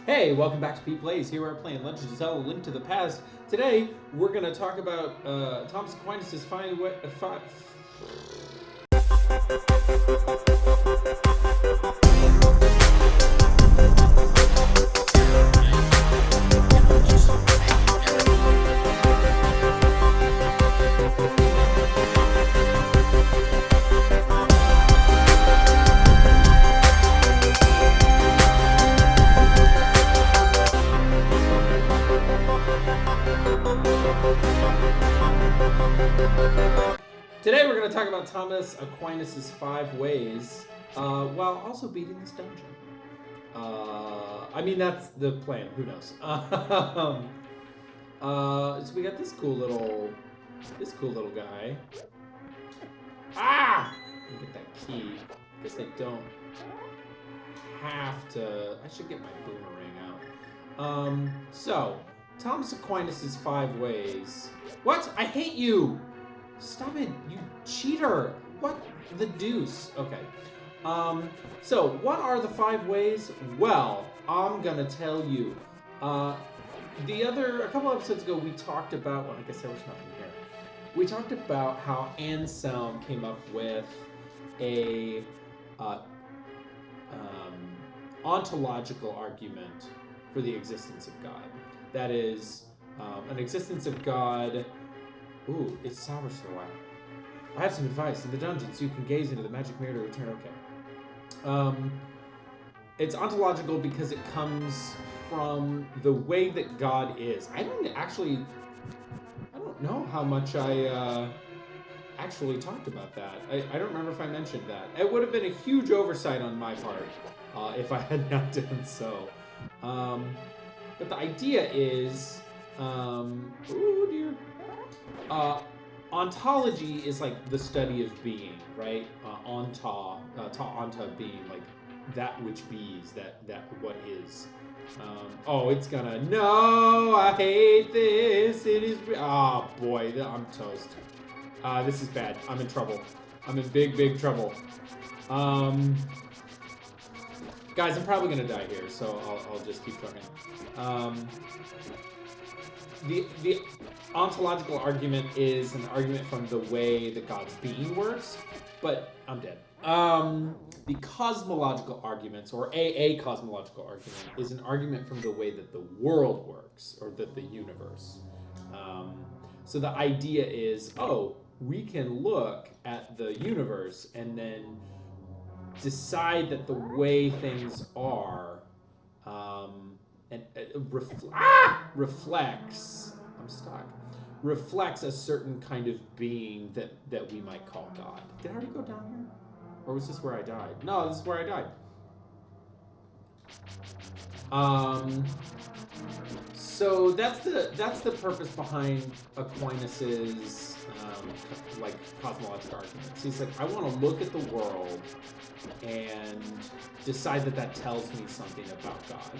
Hey, welcome back to PETEPLAYS. Here we're playing Legend of Zelda: Link to the Past. Today, we're going to talk about Thomas Aquinas' Today we're going to talk about Thomas Aquinas' 5 ways, while also beating this dungeon. I mean, that's the plan. Who knows? So we got this cool little guy. Ah! Let me get that key. Guess I don't have to. I should get my boomerang out. So Thomas Aquinas' 5 ways. What? I hate you! Stop it, you cheater! What the deuce? Okay. So what are the 5 ways? Well, I'm gonna tell you. A couple episodes ago, we talked about. Well, I guess there was nothing here. We talked about how Anselm came up with a ontological argument for the existence of God. That is, an existence of God. Ooh, it's sour so loud. I have some advice. In the dungeons, you can gaze into the magic mirror to return. Okay. It's ontological because it comes from the way that God is. I don't know how much I actually talked about that. I don't remember if I mentioned that. It would have been a huge oversight on my part if I had not done so. But the idea is, oh dear. Ontology is like the study of being, right? Onta being like that which bees, that what is. It's gonna. No, I hate this. It is. Oh boy, I'm toast. This is bad. I'm in trouble. I'm in big trouble. Guys, I'm probably gonna die here, so I'll just keep talking. The ontological argument is an argument from the way that God's being works, but I'm dead. The cosmological arguments, or a cosmological argument, is an argument from the way that the world works, or that the universe. So the idea is, we can look at the universe and then decide that the way things are reflects a certain kind of being that we might call God. Did I already go down here? Or was this where I died? No, this is where I died. So that's the purpose behind Aquinas's cosmological arguments. He's like, I want to look at the world and decide that tells me something about God.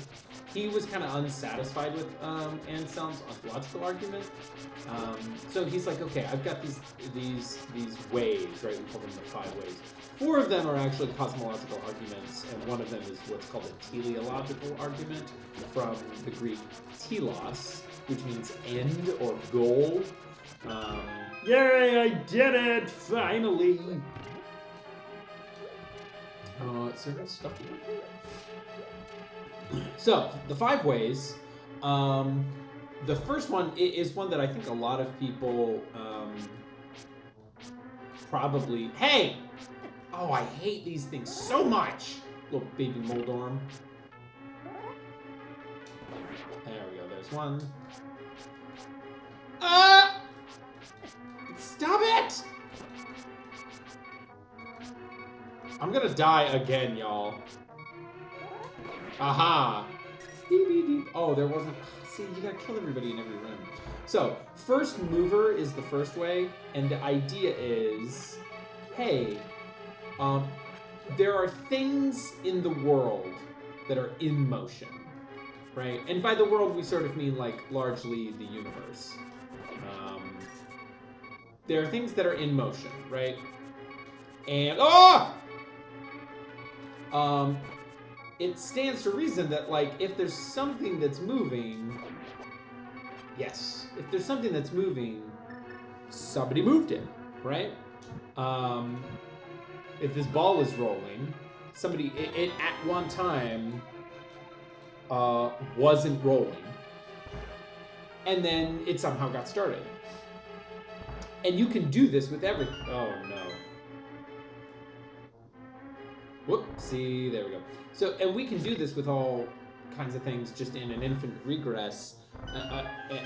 He was kind of unsatisfied with Anselm's ontological argument. So he's like, okay, I've got these ways, right? We call them the 5 ways. 4 of them are actually cosmological arguments, and one of them is what's called a teleological argument, from the Greek telos, which means end or goal. Yay, I did it! Finally! Is there stuff here? So, the 5 ways. The first one is one that I think a lot of people probably... Hey! Oh, I hate these things so much! Little baby Moldorm. There we go, there's one. Stop it! I'm gonna die again, y'all. Aha! Oh, there wasn't... See, you gotta kill everybody in every room. So, first mover is the first way, and the idea is, hey, there are things in the world that are in motion, right? And by the world, we sort of mean, like, largely the universe. There are things that are in motion, right? And, it stands to reason that, like, if there's something that's moving, yes, if there's something that's moving, somebody moved it, right? If this ball is rolling, somebody, it at one time wasn't rolling, and then it somehow got started. And you can do this with everything. Oh no. Whoopsie, there we go. So, and we can do this with all kinds of things just in an infinite regress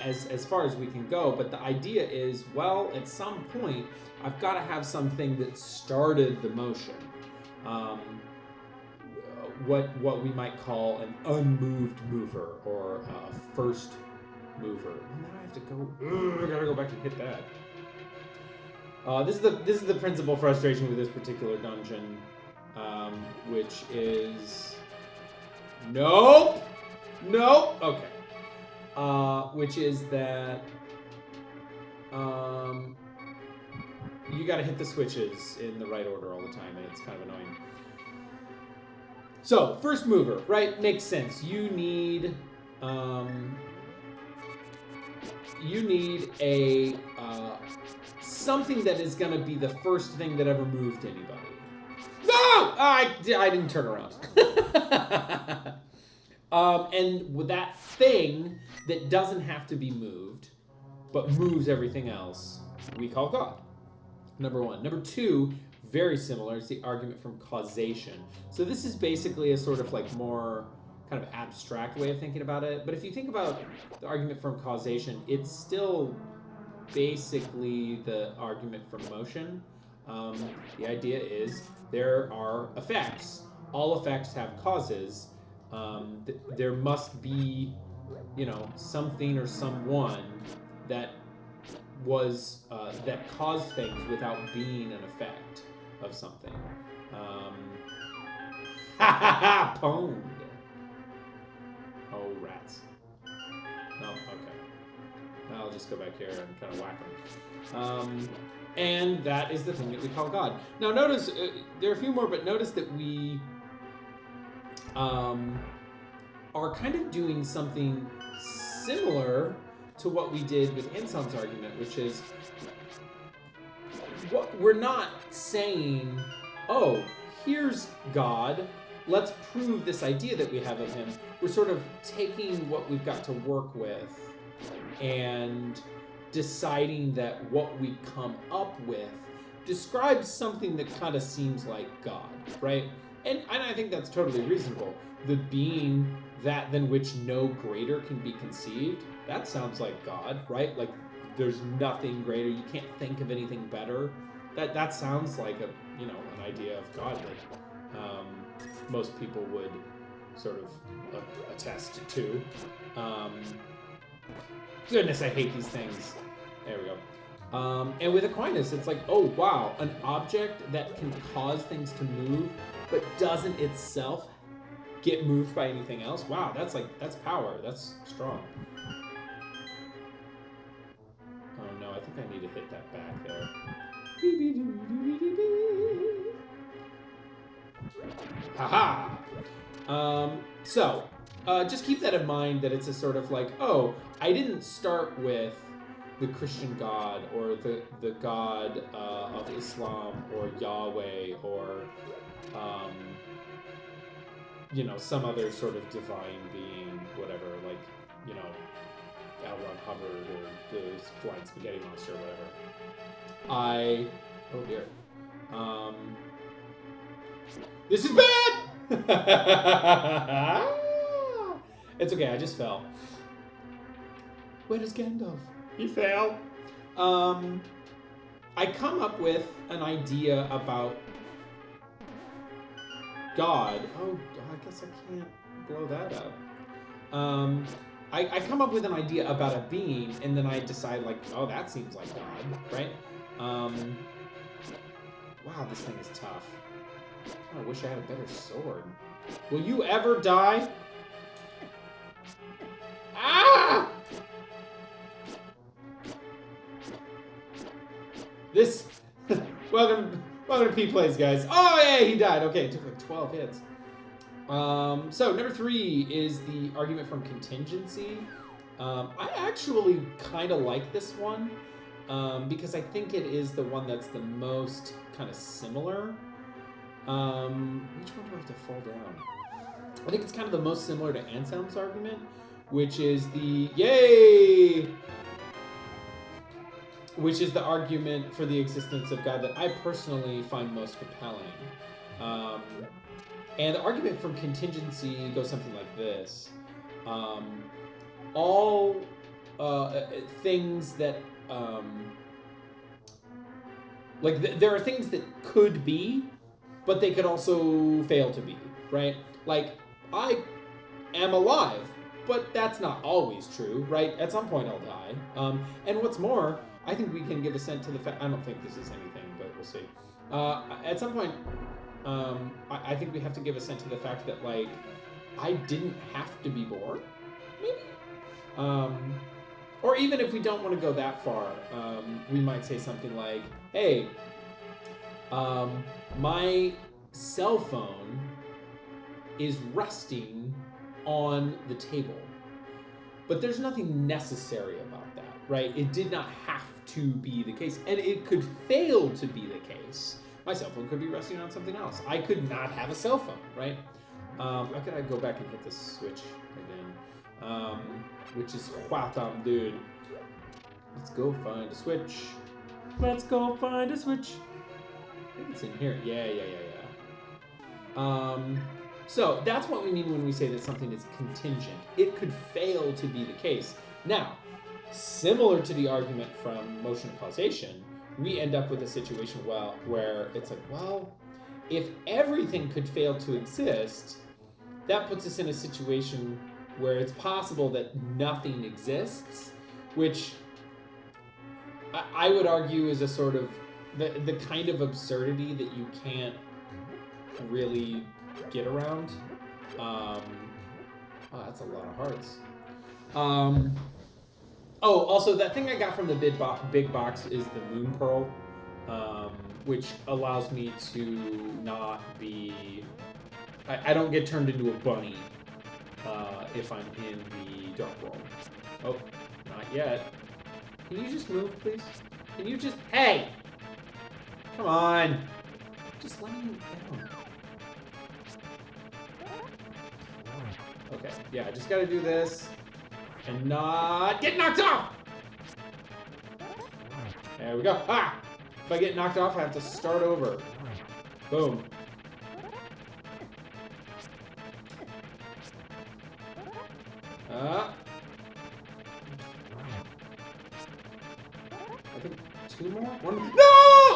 as far as we can go. But the idea is, well, at some point, I've got to have something that started the motion. What we might call an unmoved mover or a first mover. And now I have to go, I gotta go back and hit that. This is the principal frustration with this particular dungeon, which is nope, okay, which is that you got to hit the switches in the right order all the time, and it's kind of annoying. So first mover, right? Makes sense. You need a something that is going to be the first thing that ever moved anybody. No! I didn't turn around. And with that thing that doesn't have to be moved, but moves everything else, we call God. Number one. Number two, very similar, is the argument from causation. So this is basically a sort of like more kind of abstract way of thinking about it. But if you think about the argument from causation, it's still basically the argument from motion. The idea is there are effects. All effects have causes. There must be, something or someone that was that caused things without being an effect of something. Pwned. Oh, rats. No, okay. I'll just go back here and kind of whack them. And that is the thing that we call God. Now notice, there are a few more, but notice that we are kind of doing something similar to what we did with Anselm's argument, which is, we're not saying, oh, here's God, let's prove this idea that we have of him. We're sort of taking what we've got to work with and deciding that what we come up with describes something that kind of seems like God, right? And I think that's totally reasonable. The being that than which no greater can be conceived, that sounds like God, right? Like there's nothing greater. You can't think of anything better. That sounds like an idea of God that most people would sort of attest to. Goodness, I hate these things. There we go. And with Aquinas, it's like, oh wow, an object that can cause things to move, but doesn't itself get moved by anything else. Wow, that's power. That's strong. Oh no, I think I need to hit that back there. Haha! So, just keep that in mind, that it's a sort of like, oh, I didn't start with the Christian God or the God of Islam or Yahweh or some other sort of divine being, whatever, like, L. Ron Hubbard or the Flying Spaghetti Monster or whatever. Oh dear. This is bad! It's okay, I just fell. Where is Gandalf? He fell. I come up with an idea about God. Oh, I guess I can't blow that up. I come up with an idea about a being, and then I decide, like, oh, that seems like God, right? Wow, this thing is tough. I wish I had a better sword. Will you ever die? Ah! This... welcome to PETEPLAYS, guys. Oh, yeah, he died. Okay, it took like 12 hits. So number 3 is the argument from contingency. I actually kind of like this one because I think it is the one that's the most kind of similar. Which one do I have to fall down? I think it's kind of the most similar to Anselm's argument, which is the which is the argument for the existence of God that I personally find most compelling. And the argument from contingency goes something like this. All things that, there are things that could be, but they could also fail to be, right? Like, I am alive, but that's not always true, right? At some point I'll die. And what's more, I think we can give assent to the fact, I don't think this is anything, but we'll see. At some point, I think we have to give assent to the fact that, like, I didn't have to be born, maybe? Or even if we don't want to go that far, we might say something like, hey, my cell phone is resting on the table. But there's nothing necessary about that, right? It did not have to be the case. And it could fail to be the case. My cell phone could be resting on something else. I could not have a cell phone, right? How could I go back and hit the switch again? Which is whatam, dude. Let's go find a switch. Let's go find a switch. I think it's in here. Yeah. So that's what we mean when we say that something is contingent. It could fail to be the case. Now, similar to the argument from motion causation, we end up with a situation where it's like, well, if everything could fail to exist, that puts us in a situation where it's possible that nothing exists, which I would argue is a sort of the kind of absurdity that you can't really get around. Oh, that's a lot of hearts. Also, that thing I got from the big box is the moon pearl, which allows me to not be... I don't get turned into a bunny if I'm in the dark world. Oh, not yet. Can you just move, please? Can you just... Hey! Come on! Just let me down. Okay, yeah, I just gotta do this and not get knocked off! There we go. Ah! If I get knocked off, I have to start over. Boom. I think 2 more? 1 more. No!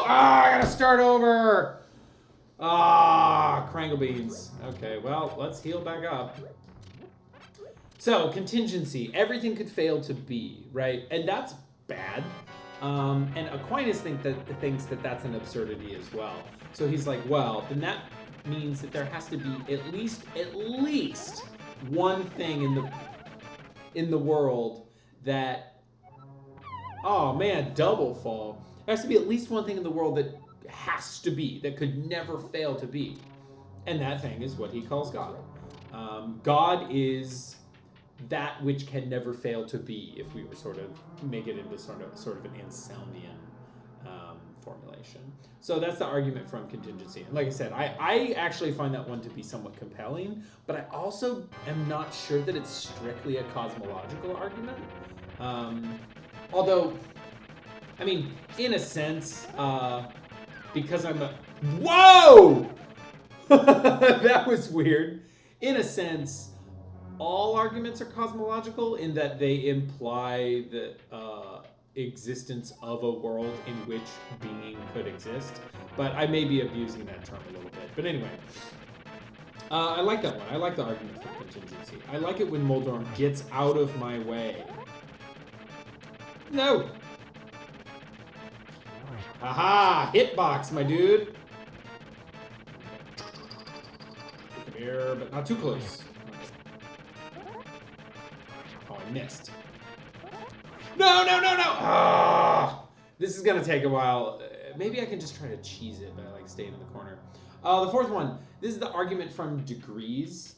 Ah, I gotta start over! Ah, Krangle beans. Okay, well, let's heal back up. So, contingency. Everything could fail to be, right? And that's bad. And Aquinas thinks that that's an absurdity as well. So he's like, well, then that means that there has to be at least one thing in the world that, oh man, double fall. There has to be at least one thing in the world that has to be, that could never fail to be. And that thing is what he calls God. God is that which can never fail to be, if we were sort of make it into sort of an Anselmian formulation. So that's the argument from contingency. And like I said, I actually find that one to be somewhat compelling, but I also am not sure that it's strictly a cosmological argument. Although, I mean, in a sense, because I'm a... Whoa! That was weird. In a sense, all arguments are cosmological in that they imply the existence of a world in which being could exist. But I may be abusing that term a little bit. But anyway, I like that one. I like the argument for contingency. I like it when Moldorm gets out of my way. No! Haha! Hitbox, my dude! Come here, but not too close. Oh, I missed. No! Ah! This is gonna take a while. Maybe I can just try to cheese it by like staying in the corner. The fourth one. This is the argument from degrees.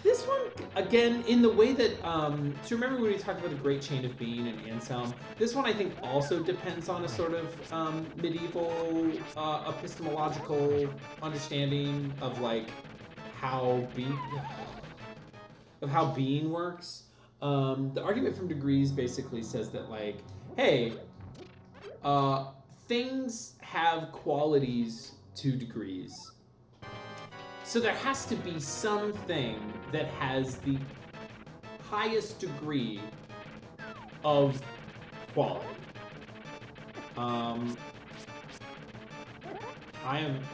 This one, again, in the way that, so remember when we talked about the great chain of being and Anselm? This one, I think, also depends on a sort of medieval epistemological understanding of, like, how being works. The argument from degrees basically says that, like, hey, things have qualities to degrees. So there has to be something that has the highest degree of quality. I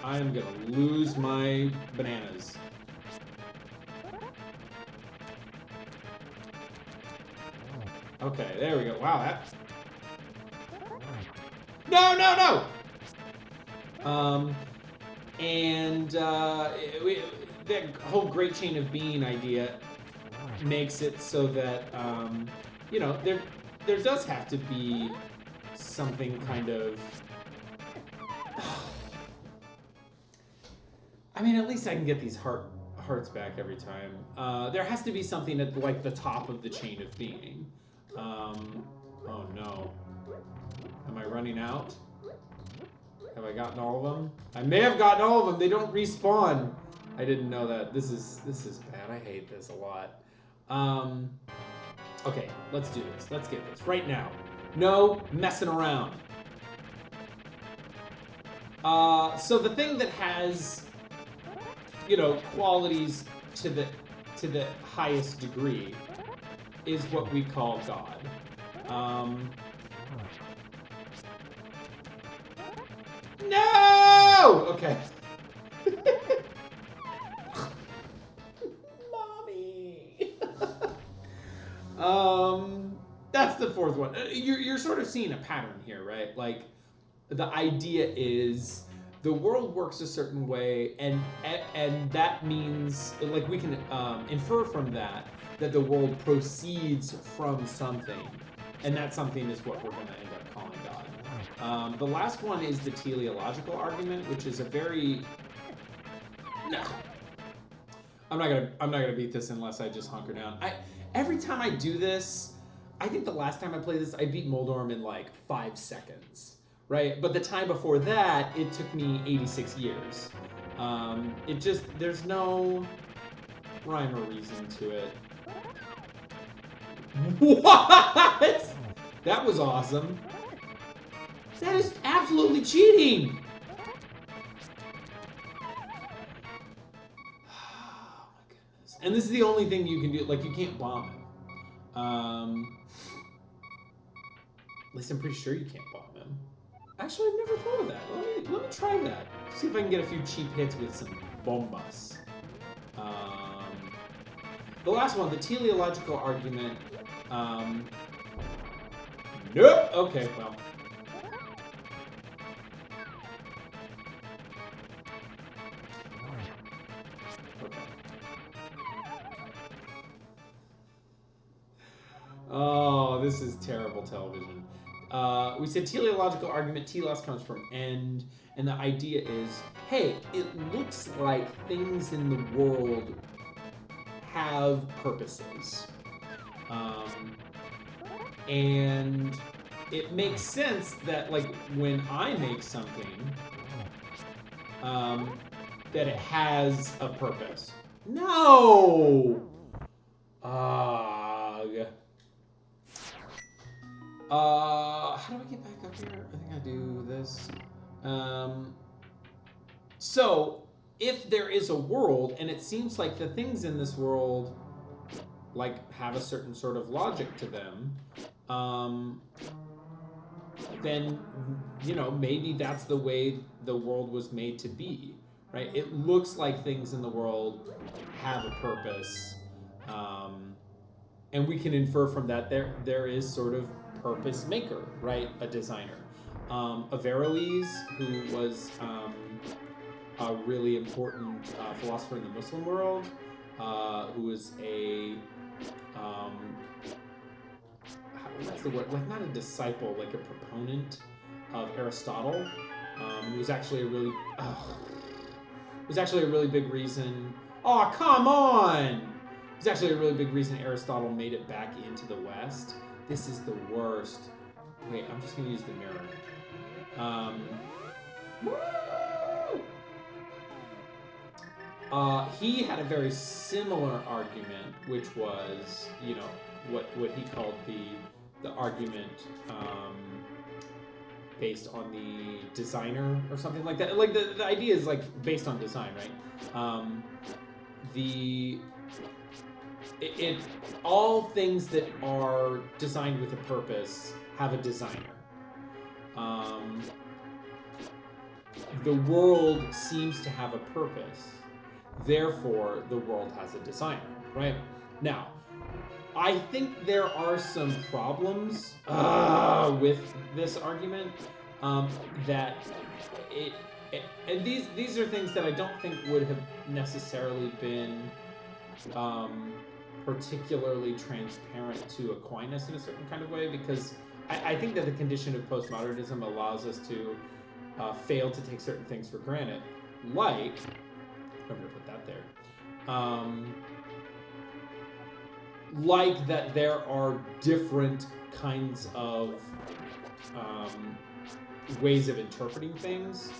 am gonna lose my bananas. Okay, there we go. Wow, that. No! That whole great chain of being idea makes it so that, you know, there does have to be something kind of... I mean, at least I can get these hearts back every time. There has to be something at, like, the top of the chain of being. Oh no. Am I running out? Have I gotten all of them? I may have gotten all of them. They don't respawn. I didn't know that. This is bad. I hate this a lot. Okay, let's do this. Let's get this right now. No messing around. So the thing that has, you know, qualities to the highest degree is what we call God. No! Okay. Mommy. That's the fourth one. You're sort of seeing a pattern here, right? Like, the idea is the world works a certain way, and that means, like, we can infer from that the world proceeds from something, and that something is what we're going to end up calling God. The last one is the teleological argument, which is a very... No. I'm not gonna beat this unless I just hunker down. Every time I do this, I think the last time I played this, I beat Moldorm in like 5 seconds, right? But the time before that, it took me 86 years. There's no rhyme or reason to it. What? That was awesome. That is absolutely cheating. Oh my goodness. And this is the only thing you can do. Like, you can't bomb him. At least I'm pretty sure you can't bomb him. Actually, I've never thought of that. Let me try that. See if I can get a few cheap hits with some bombas. The last one, the teleological argument. Nope. Okay, well. Okay. Oh, this is terrible television. We said teleological argument, telos comes from end, and the idea is, hey, it looks like things in the world have purposes. And it makes sense that, like, when I make something, that it has a purpose. No! How do I get back up here? I think I do this. So, if there is a world, and it seems like the things in this world, like, have a certain sort of logic to them, then, you know, maybe that's the way the world was made to be, right? It looks like things in the world have a purpose, and we can infer from that there is sort of purpose maker, right? A designer. Averroes, who was a really important philosopher in the Muslim world, who was a what's the word? Like, not a disciple, like a proponent of Aristotle. It was actually a really big reason. Oh, come on! It was actually a really big reason Aristotle made it back into the West. This is the worst. Wait, I'm just gonna use the mirror. He had a very similar argument, which was, you know, what he called the argument based on the designer or something like that. Like the idea is like based on design, right? All things that are designed with a purpose have a designer. The world seems to have a purpose. Therefore, the world has a designer, right? Now, I think there are some problems with this argument that and these are things that I don't think would have necessarily been particularly transparent to Aquinas in a certain kind of way, because I think that the condition of postmodernism allows us to fail to take certain things for granted, like, I'm going to put that there, like that there are different kinds of ways of interpreting things,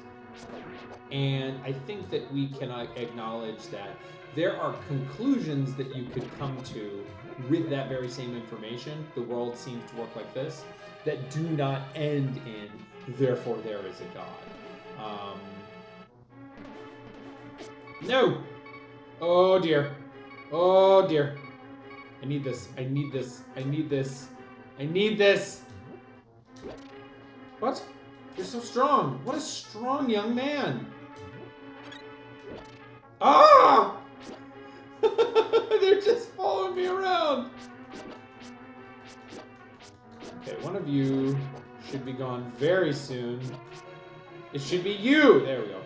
and I think that we can acknowledge that there are conclusions that you could come to with that very same information. The world seems to work like this, that do not end in, therefore there is a God. No! Oh dear. Oh dear. I need this. I need this. I need this. I need this. What? You're so strong. What a strong young man. Ah! They're just following me around. Okay, one of you should be gone very soon. It should be you. There we go.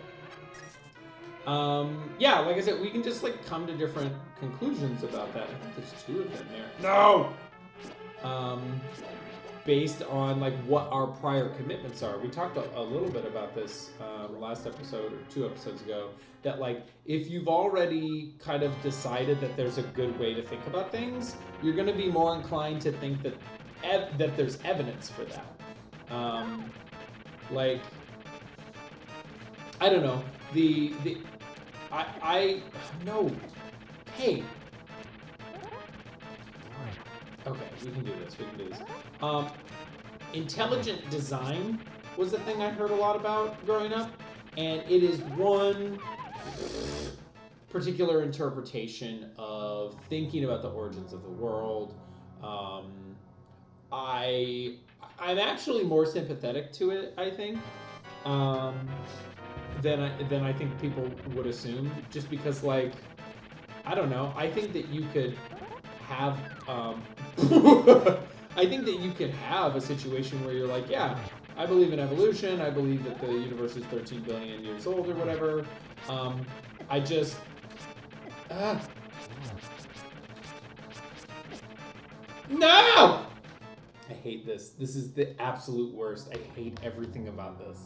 Yeah, like I said, we can just like come to different conclusions about that. I think there's two of them there. No! Based on like what our prior commitments are. We talked a little bit about this last episode or 2 episodes ago, that like if you've already kind of decided that there's a good way to think about things, you're going to be more inclined to think that that there's evidence for that. Like, I don't know, no, hey. Okay, we can do this. Intelligent design was the thing I heard a lot about growing up, and it is one particular interpretation of thinking about the origins of the world. I'm actually more sympathetic to it, I think, than I think people would assume, just because, like, I don't know, I think that you could have I think that you could have a situation where you're like, yeah, I believe in evolution, I believe that the universe is 13 billion years old or whatever. I just no! I hate this. This is the absolute worst. I hate everything about this.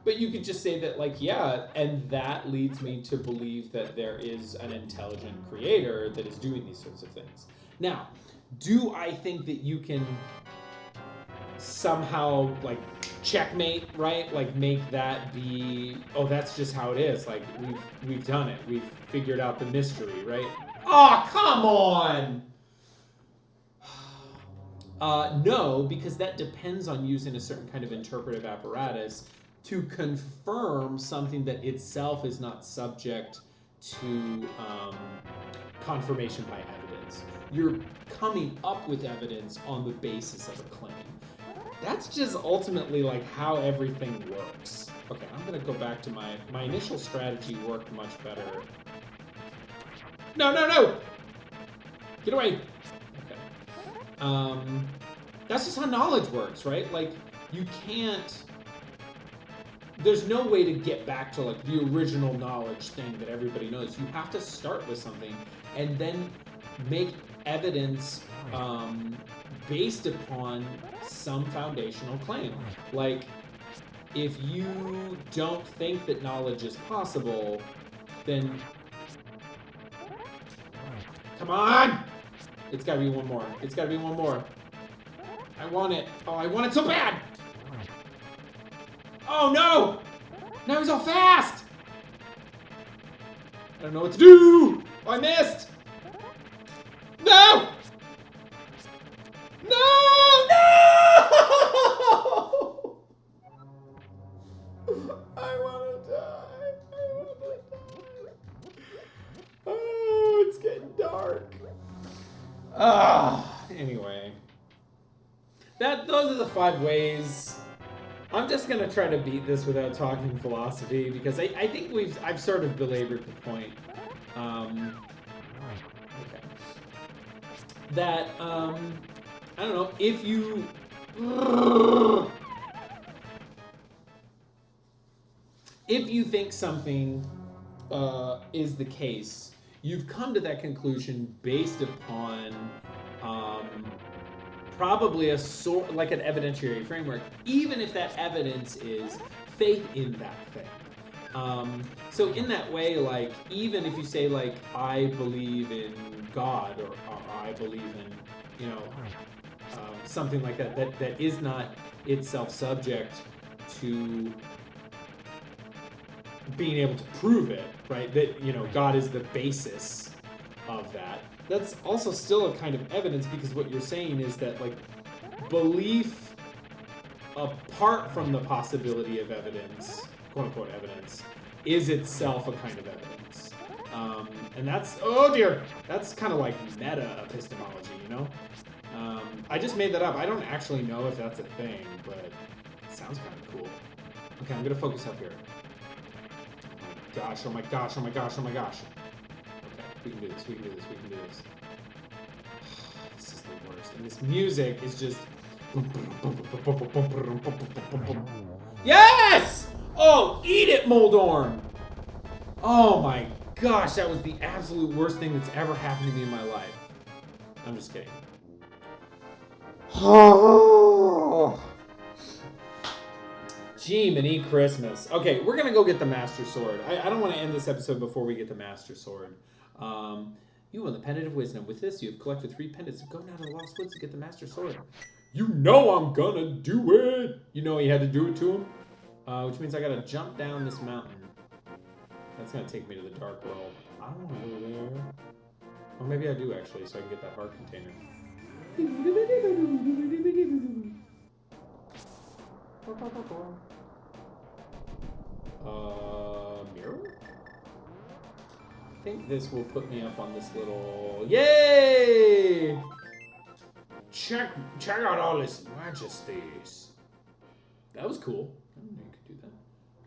But you could just say that, like, yeah, and that leads me to believe that there is an intelligent creator that is doing these sorts of things. Now, do I think that you can somehow, like, checkmate, right? Like, make that be, oh, that's just how it is. Like, we've done it. We've figured out the mystery, right? Oh, come on! No, because that depends on using a certain kind of interpretive apparatus to confirm something that itself is not subject to confirmation by evidence. You're coming up with evidence on the basis of a claim. That's just ultimately like how everything works. Okay, I'm gonna go back to my initial strategy worked much better. No! Get away! That's just how knowledge works, right? Like, you can't, there's no way to get back to like the original knowledge thing that everybody knows. You have to start with something and then make evidence based upon some foundational claim. Like, if you don't think that knowledge is possible, then... Come on! It's gotta be one more. It's gotta be one more. I want it. Oh, I want it so bad! Oh, no! Now he's all fast! I don't know what to do! Oh, I missed! No! No! No! I want to die. I want to die. Oh, it's getting dark. Anyway. Those are the 5 ways. I'm just gonna try to beat this without talking philosophy because I think I've sort of belabored the point. Okay. That I don't know if you think something is the case, you've come to that conclusion based upon probably like an evidentiary framework, even if that evidence is faith in that thing. So in that way, like, even if you say, like, I believe in God, or I believe in, you know, something like that, that is not itself subject to being able to prove it, right? That, you know, God is the basis of that. That's also still a kind of evidence, because what you're saying is that, like, belief apart from the possibility of evidence, quote-unquote evidence, is itself a kind of evidence. And that's, oh dear, that's kind of like meta epistemology, you know? I just made that up. I don't actually know if that's a thing, but it sounds kind of cool. Okay, I'm gonna focus up here. Gosh, oh my gosh, oh my gosh, oh my gosh. Okay, we can do this, we can do this, we can do this. This is the worst. And this music is just... Yes! Oh, eat it, Moldorm! Oh my gosh, that was the absolute worst thing that's ever happened to me in my life. I'm just kidding. Gee, mini Christmas. Okay, we're gonna go get the Master Sword. I don't want to end this episode before we get the Master Sword. You won the Pendant of Wisdom. With this, you have collected 3 pendants. Go now to the Lost Woods to get the Master Sword. You know I'm gonna do it! You know he had to do it to him? Which means I gotta jump down this mountain. That's gonna take me to the Dark World. I don't wanna go there. Or maybe I do, actually, so I can get that heart container. Mirror? I think this will put me up on this little... Yay! Check out all his majesties. That was cool. I didn't know you could do that.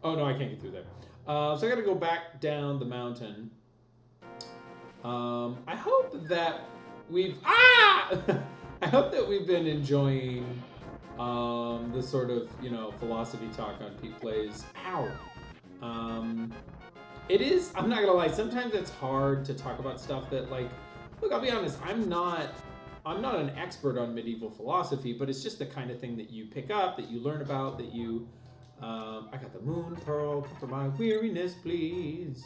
Oh, no, I can't get through there. So I gotta go back down the mountain. I hope that we've... I hope that we've been enjoying this sort of, you know, philosophy talk on PETEPLAYS. Ow! It is, I'm not gonna lie, sometimes it's hard to talk about stuff that, like, look, I'll be honest, I'm not an expert on medieval philosophy, but it's just the kind of thing that you pick up, that you learn about, that you, I got the moon pearl, for my weariness, please.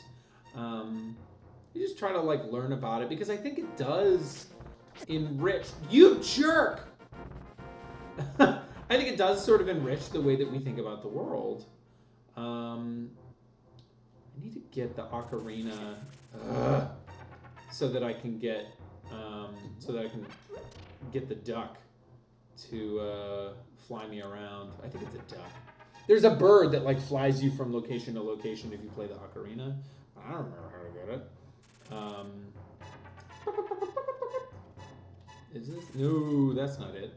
You just try to, like, learn about it, because I think it does enrich, you jerk! I think it does sort of enrich the way that we think about the world. I need to get the ocarina so that I can get the duck to fly me around. I think it's a duck. There's a bird that, like, flies you from location to location if you play the ocarina. I don't remember how to get it. Is this? No, that's not it.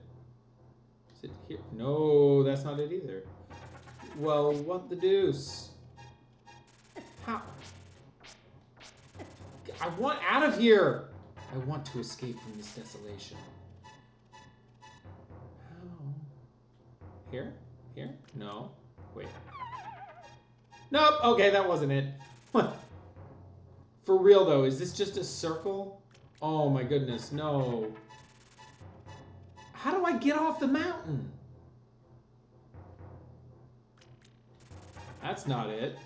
Is it here? No, that's not it either. Well, what the deuce? How? I want out of here! I want to escape from this desolation. How? Here? Here? No. Wait. Nope! Okay, that wasn't it. What? For real, though, is this just a circle? Oh my goodness, no. How do I get off the mountain? That's not it.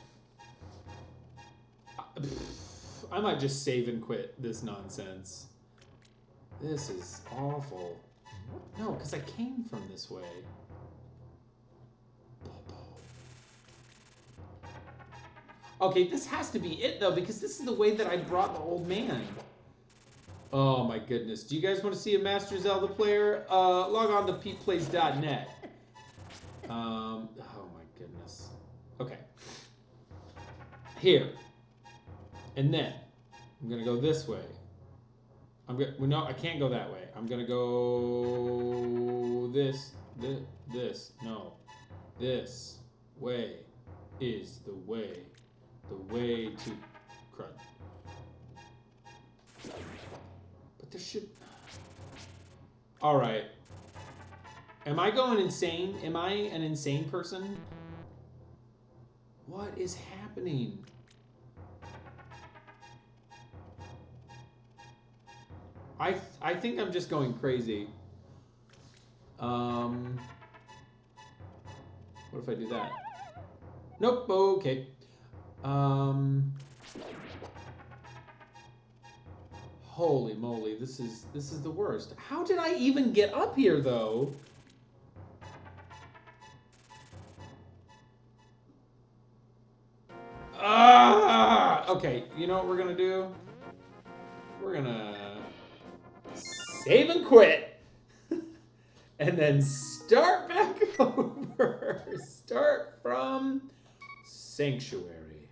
I might just save and quit this nonsense. This is awful. No, because I came from this way. Okay, this has to be it, though, because this is the way that I brought the old man. Oh, my goodness. Do you guys want to see a Master Zelda player? Log on to peteplays.net. Oh, my goodness. Okay. Here. And then, I'm going to go this way. No, I can't go that way. I'm going to go this. No. This way is the way. The way to crud. But there should... Alright. Am I going insane? Am I an insane person? What is happening? I think I'm just going crazy. What if I do that? Nope, okay. Holy moly, this is the worst. How did I even get up here, though? Okay, you know what we're gonna do? We're gonna save and quit. And then start back over. Start from Sanctuary.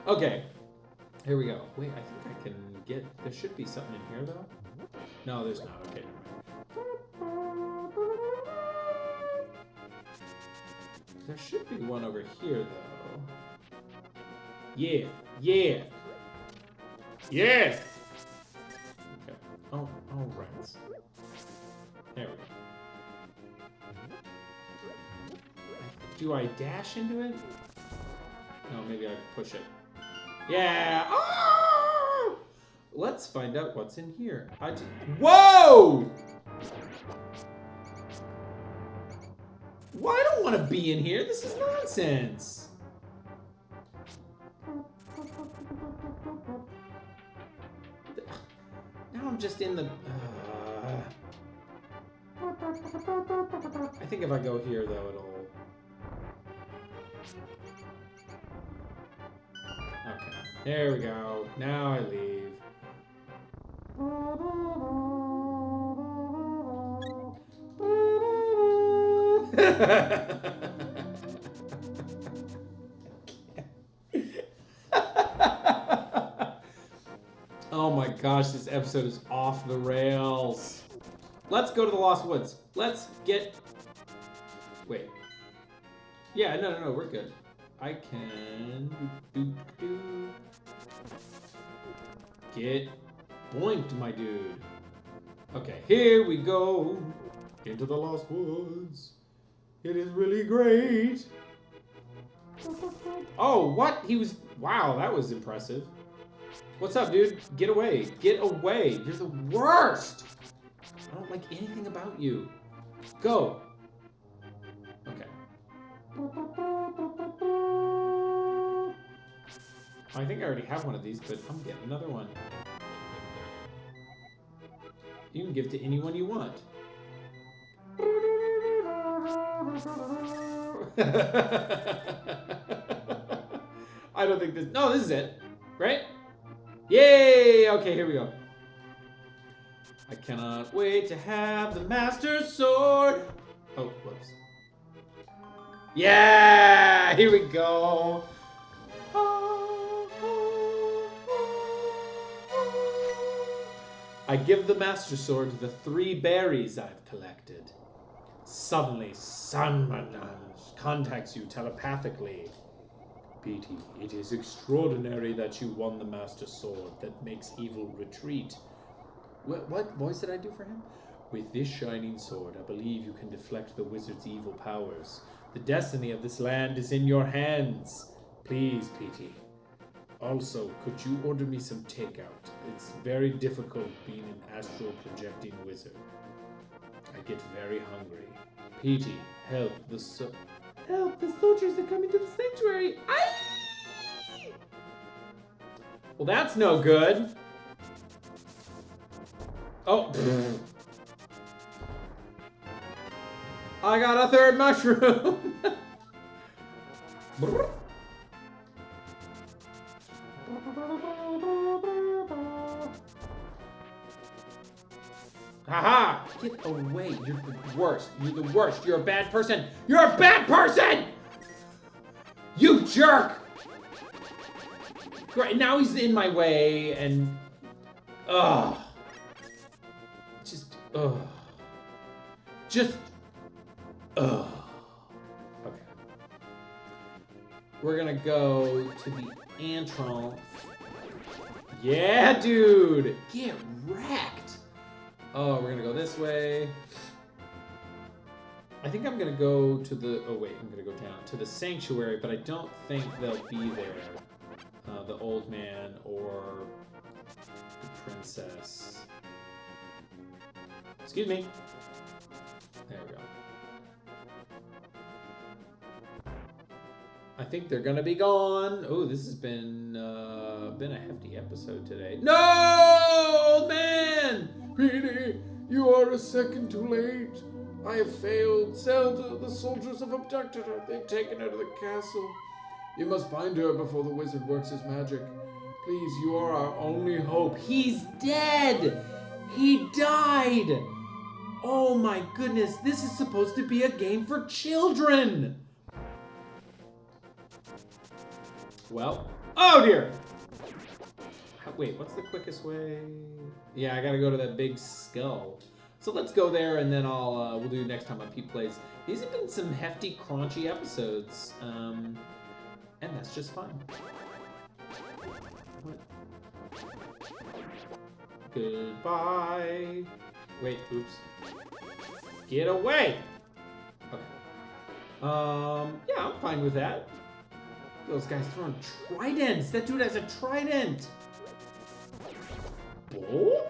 Okay, here we go. Wait, I think I can get... There should be something in here, though. No, there's not. Okay, never mind. There should be one over here, though. Yeah, yeah. Yes! Okay. Oh, right. There we go. Do I dash into it? No, maybe I push it. Yeah! Oh! Let's find out what's in here. Whoa! Well, I don't want to be in here. This is nonsense. Now I'm just in the... I think if I go here, though, it'll... Okay, there we go. Now I leave. Oh my gosh, this episode is off the rails. Let's go to the Lost Woods. Let's get... Wait. Yeah, no, we're good. I can... Get boinked, my dude. Okay, here we go. Into the Lost Woods. It is really great. Oh, what? He was... Wow, that was impressive. What's up, dude? Get away. Get away. You're the worst. I don't like anything about you. Go. Okay. I think I already have one of these, but I'm getting another one. You can give to anyone you want. I don't think this... No, this is it. Right? Yay! Okay, here we go. I cannot wait to have the Master Sword. Oh, whoops. Yeah! Here we go. I give the Master Sword to the 3 berries I've collected. Suddenly, someone contacts you telepathically. Petey, it is extraordinary that you won the Master Sword that makes evil retreat. What voice did I do for him? With this shining sword, I believe you can deflect the wizard's evil powers. The destiny of this land is in your hands. Please, Petey, Also, could you order me some takeout? It's very difficult being an astral projecting wizard. I get very hungry. Petey, help the soldiers are coming to the sanctuary. Aye! Well, that's no good. Oh. I got a third mushroom. Haha! Get away. You're the worst. You're the worst. You're a bad person. You're a bad person! You jerk! Great. Now he's in my way and... Ugh. Just... Ugh. Okay. We're gonna go to the entrance. Yeah, dude! Get wrecked! Oh, we're gonna go this way. I think I'm gonna go to the... Oh, wait. I'm gonna go down to the sanctuary, but I don't think they'll be there. The old man or the princess. Excuse me. There we go. I think they're gonna be gone. Oh, this has been a hefty episode today. No, old man! Petey, you are a second too late. I have failed. Zelda, the soldiers have abducted her. They've taken her to the castle. You must find her before the wizard works his magic. Please, you are our only hope. He's dead! He died! Oh my goodness, this is supposed to be a game for children! Well, oh dear! Wait, what's the quickest way? Yeah, I gotta go to that big skull. So let's go there and then we'll do next time on PETEPLAYS. These have been some hefty, crunchy episodes. And that's just fine. What? Goodbye. Wait, oops. Get away! Okay. Yeah, I'm fine with that. Those guys throwing tridents. That dude has a trident. Oh?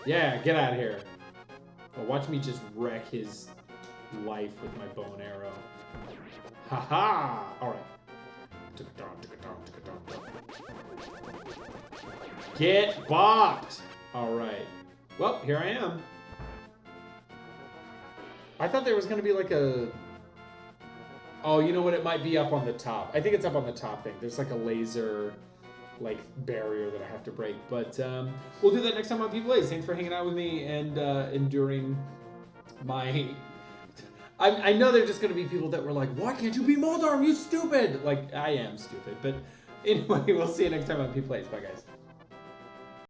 Yeah, get out of here. Well, watch me just wreck his life with my bow and arrow. Haha! Alright. Get bopped! Alright. Well, here I am. I thought there was going to be like a... Oh, you know what? It might be up on the top. I think it's up on the top thing. There's like a laser... like barrier that I have to break, but we'll do that next time on PETEPLAYS. Thanks for hanging out with me and enduring my... I know there's just going to be people that were like, why can't you be Moldarm, you stupid? Like, I am stupid, but anyway, we'll see you next time on PETEPLAYS. Bye, guys.